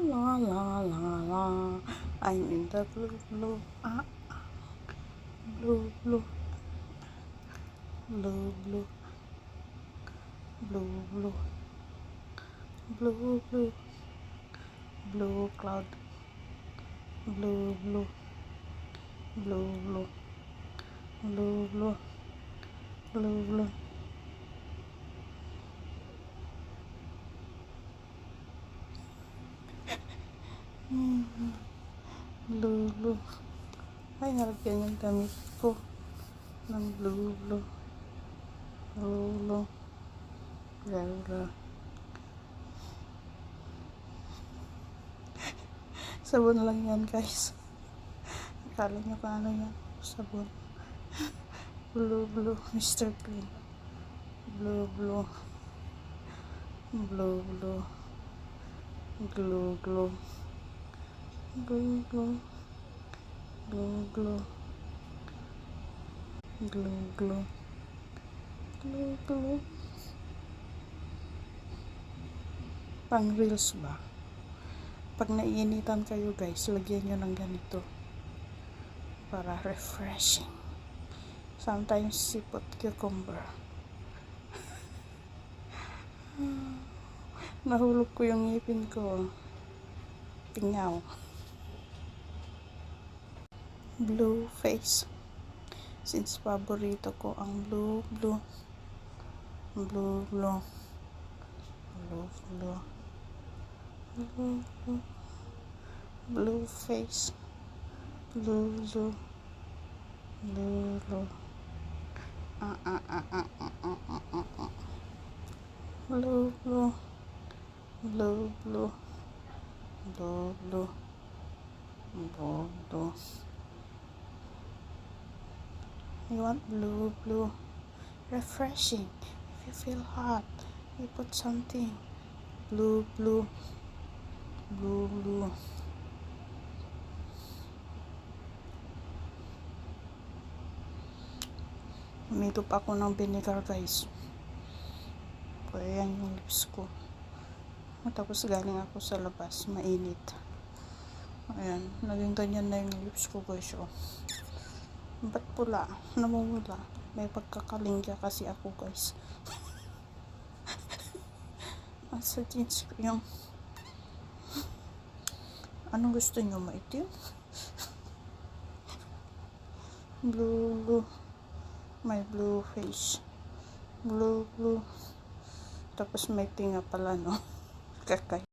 la la la la. I'm in the blue blue blue blue blue blue blue blue blue blue blue cloud blue blue blue blue blue blue blue blue blue blue. Ay, nalagyan yung damit ko ng blue blue blue blue blue. Sabon lang yan, guys. Akala nyo kung ano yan, sabon. Blue blue Mr. Clean. Blue blue blue blue glue glue glue glue glue glue glue glue glue glue. Pang reels ba? Pag naiinitan kayo, guys, lagyan nyo ng ganito para refreshing. Sometimes sipot cucumber. Nahulog ko yung ngipin ko. Tingaw. Blue face. Since paborito ko ang blue blue blue blue blue blue blue blue blue face blue blue blue blue blue blue blue blue blue blue blue blue. You want blue blue refreshing. If you feel hot, you put something blue blue blue blue. Umigop ako ng vinegar, guys. Kaya yan yung lips ko. Tapos galing ako sa labas, mainit. Ayan, naging ganyan na yung lips ko, guys. Oh. Ba't pula? Namumula. May pagkakalingga kasi ako, guys. Sa jeans ko yung anong gusto nyo, maitim? Blue blue. My blue face. Blue blue. Tapos may tinga pala, no? Kakay.